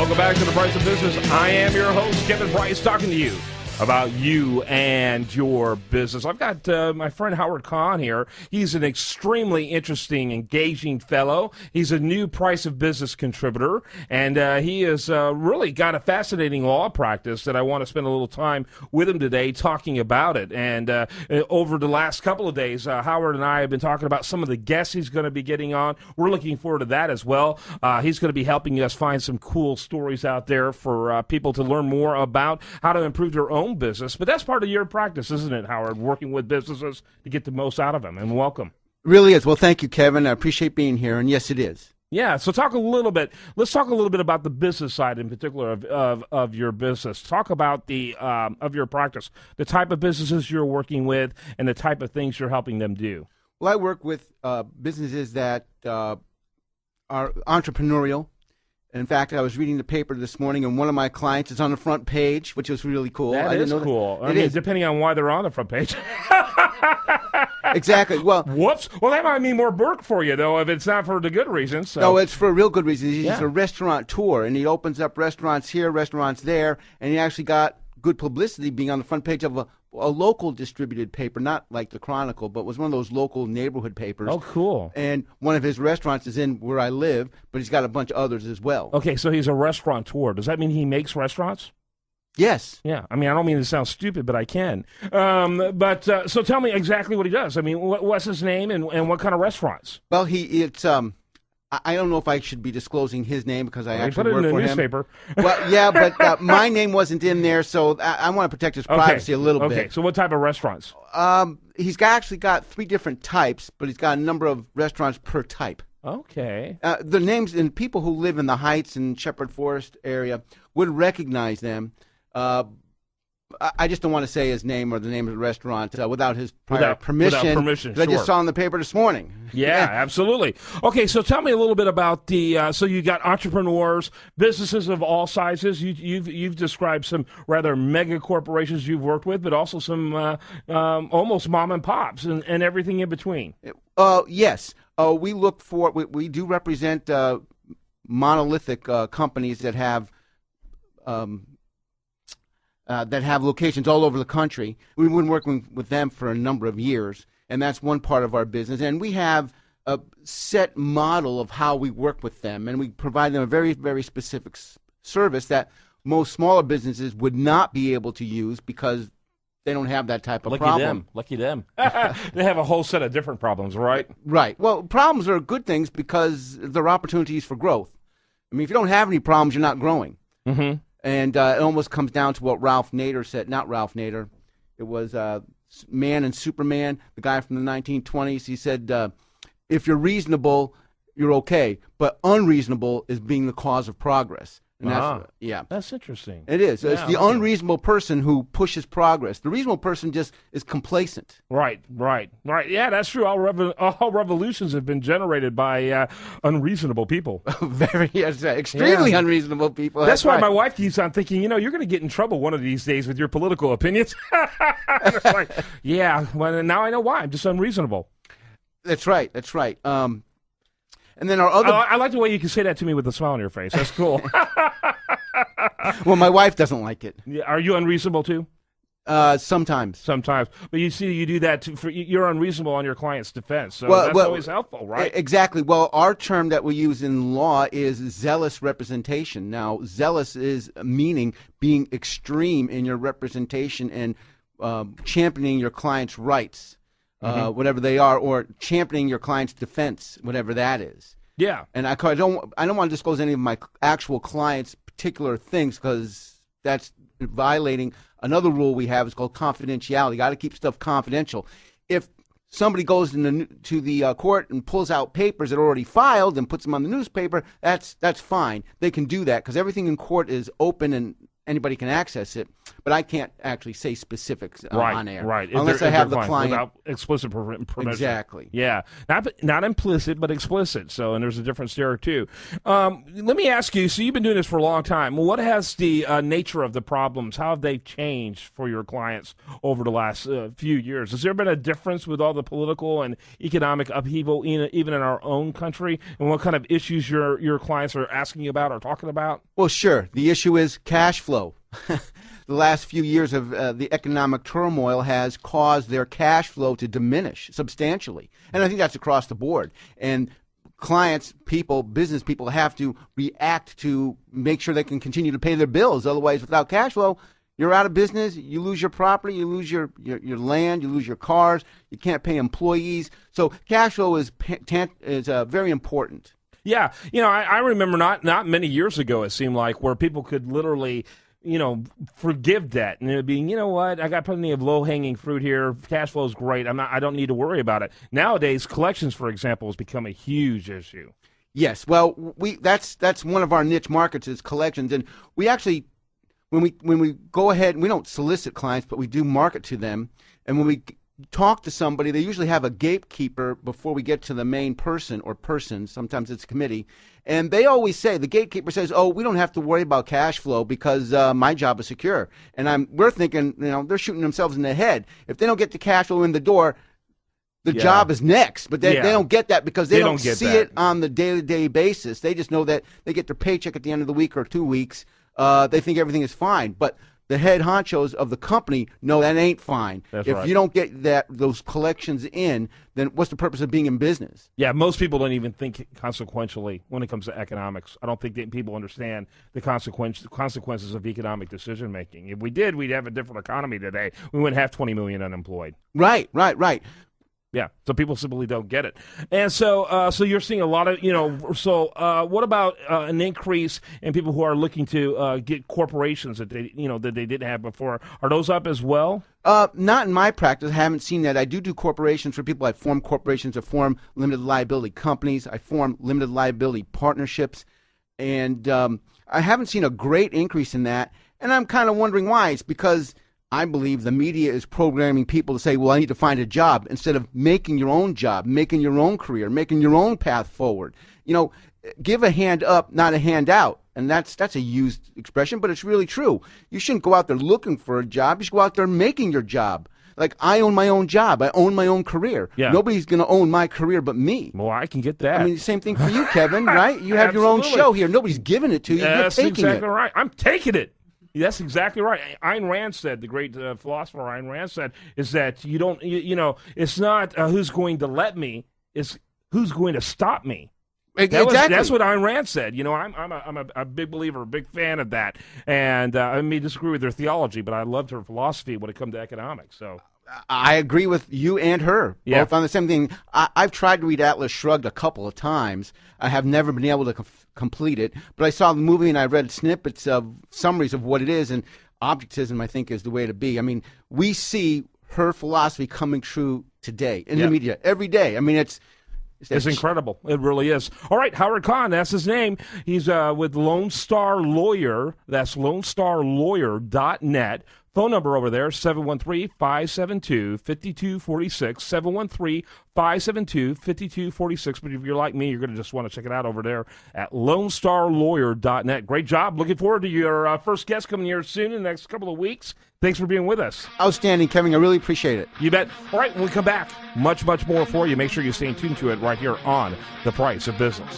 Welcome back to The Price of Business. I am your host, Kevin Price, talking to you about you and your business. I've got my friend Howard Kahn here. He's an extremely interesting, engaging fellow. He's a new Price of Business contributor, and he has really got a fascinating law practice that I want to spend a little time with him today talking about it. And over the last couple of days, Howard and I have been talking about some of the guests he's going to be getting on. We're looking forward to that as well. He's going to be helping us find some cool stories out there for people to learn more about how to improve their own business. But that's part of your practice, isn't it, Howard? Working with businesses to get the most out of them. And welcome. Really is. Well, thank you, Kevin. I appreciate being here. And yes, it is. Yeah. So let's talk a little bit about the business side in particular of your business. Talk about the of your practice, the type of businesses you're working with, and the type of things you're helping them do. Well, I work with businesses that are entrepreneurial. In fact, I was reading the paper this morning, and one of my clients is on the front page, which was really cool. That is cool. I mean, depending on why they're on the front page. Exactly. Well, whoops. Well, that might mean more work for you, though, if it's not for the good reasons. So. No, it's for a real good reason. He's a restaurateur, and he opens up restaurants here, restaurants there, and he actually got good publicity being on the front page of a local distributed paper, not like the Chronicle, but was one of those local neighborhood papers. Oh, cool. And one of his restaurants is in where I live, but he's got a bunch of others as well. Okay, so he's a restaurateur. Does that mean he makes restaurants? Yes. Yeah. I mean, I don't mean to sound stupid, but I can. So tell me exactly what he does. I mean, what's his name and what kind of restaurants? Well, I don't know if I should be disclosing his name because I actually work for him. Put it in the newspaper. Well, yeah, but my name wasn't in there, so I want to protect his privacy a little bit. Okay, so what type of restaurants? He's actually got 3 different types, but he's got a number of restaurants per type. Okay. The names, and people who live in the Heights and Shepherd Forest area would recognize them. I just don't want to say his name or the name of the restaurant without his prior permission. Without permission, sure. I just saw in the paper this morning. Yeah, absolutely. Okay, so tell me a little bit about the. So you got entrepreneurs, businesses of all sizes. You've described some rather mega corporations you've worked with, but also some almost mom and pops and everything in between. Yes, we look for. We do represent monolithic companies that have. That have locations all over the country. We've been working with them for a number of years, and that's one part of our business. And we have a set model of how we work with them, and we provide them a very, very specific service that most smaller businesses would not be able to use because they don't have that type of problem. Lucky them. They have a whole set of different problems, right? Right. Well, problems are good things because they're opportunities for growth. I mean, if you don't have any problems, you're not growing. Mm-hmm. And it almost comes down to what Ralph Nader said. Not Ralph Nader. It was Man and Superman, the guy from the 1920s. He said, if you're reasonable, you're okay. But unreasonable is being the cause of progress. And that's interesting. It is. Yeah, it's the unreasonable person who pushes progress. The reasonable person just is complacent. Right. Yeah, that's true. All revolutions have been generated by unreasonable people. Extremely unreasonable people. That's why my wife keeps on thinking, you're going to get in trouble one of these days with your political opinions. It's like, yeah, well, now I know why. I'm just unreasonable. That's right. And then our other... I like the way you can say that to me with a smile on your face. That's cool. Well, my wife doesn't like it. Yeah, are you unreasonable too? Sometimes. But you see, you do that you're unreasonable on your client's defense. So that's always helpful, right? Exactly. Well, our term that we use in law is zealous representation. Now, zealous is meaning being extreme in your representation and championing your client's rights. Whatever they are, or championing your client's defense, whatever that is. Yeah. And I don't want to disclose any of my actual clients' particular things because that's violating another rule we have. It's called confidentiality. You got to keep stuff confidential. If somebody goes to the court and pulls out papers that are already filed and puts them on the newspaper, that's fine. They can do that because everything in court is open and anybody can access it, but I can't actually say specifics on air. Right, unless I have the client. Without explicit permission. Exactly. Yeah, not implicit, but explicit. So, and there's a difference there, too. Let me ask you, so you've been doing this for a long time. What has the nature of the problems, how have they changed for your clients over the last few years? Has there been a difference with all the political and economic upheaval even in our own country, and what kind of issues your clients are asking you about or talking about? Well, sure. The issue is cash flow. The last few years of the economic turmoil has caused their cash flow to diminish substantially. And I think that's across the board. And clients, business people have to react to make sure they can continue to pay their bills. Otherwise, without cash flow, you're out of business, you lose your property, you lose your land, you lose your cars, you can't pay employees. So cash flow is very important. Yeah, I remember not many years ago, it seemed like, where people could literally, forgive debt, and it would be, you know what, I got plenty of low-hanging fruit here. Cash flow is great. I don't need to worry about it. Nowadays, collections, for example, has become a huge issue. Yes, well, that's one of our niche markets is collections, and we actually, when we go ahead, we don't solicit clients, but we do market to them, and when we talk to somebody, they usually have a gatekeeper before we get to the main person or persons. Sometimes it's a committee. And they always say, the gatekeeper says, oh, we don't have to worry about cash flow because my job is secure. And we're thinking, they're shooting themselves in the head. If they don't get the cash flow in the door, the job is next. But they don't get that because they don't see it on the day-to-day basis. They just know that they get their paycheck at the end of the week or 2 weeks. They think everything is fine. But the head honchos of the company know that ain't fine. That's if right. you don't get those collections in, then what's the purpose of being in business? Yeah, most people don't even think consequentially when it comes to economics. I don't think that people understand the consequences of economic decision making. If we did, we'd have a different economy today. We wouldn't have 20 million unemployed. Right. Yeah, so people simply don't get it. And so you're seeing a lot of, what about an increase in people who are looking to get corporations that they didn't have before? Are those up as well? Not in my practice. I haven't seen that. I do corporations for people. I form corporations. I form limited liability companies. I form limited liability partnerships. And I haven't seen a great increase in that. And I'm kind of wondering why. It's because I believe the media is programming people to say, well, I need to find a job, instead of making your own job, making your own career, making your own path forward. Give a hand up, not a hand out. And that's a used expression, but it's really true. You shouldn't go out there looking for a job. You should go out there making your job. Like, I own my own job. I own my own career. Yeah. Nobody's going to own my career but me. Well, I can get that. I mean, same thing for you, Kevin, right? You have your own show here. Nobody's giving it to you. You're taking it. That's exactly right. I'm taking it. That's exactly right. Ayn Rand said, the great philosopher Ayn Rand said, is that you don't, it's not who's going to let me, it's who's going to stop me. Exactly. That's what Ayn Rand said. I'm a big believer, a big fan of that. And I may disagree with her theology, but I loved her philosophy when it comes to economics. So I agree with you and her, both on the same thing. I've tried to read Atlas Shrugged a couple of times. I have never been able to complete it, but I saw the movie and I read snippets of summaries of what it is, and objectivism, I think, is the way to be. I mean, we see her philosophy coming true today in the media every day. I mean, it's incredible. It really is. All right, Howard Kahn, that's his name. He's with Lone Star Lawyer. That's LoneStarLawyer.net. Phone number over there, 713-572-5246, 713-572-5246. But if you're like me, you're going to just want to check it out over there at LoneStarLawyer.net. Great job. Looking forward to your first guest coming here soon in the next couple of weeks. Thanks for being with us. Outstanding, Kevin. I really appreciate it. You bet. All right, when we come back, much, much more for you. Make sure you stay tuned to it right here on The Price of Business.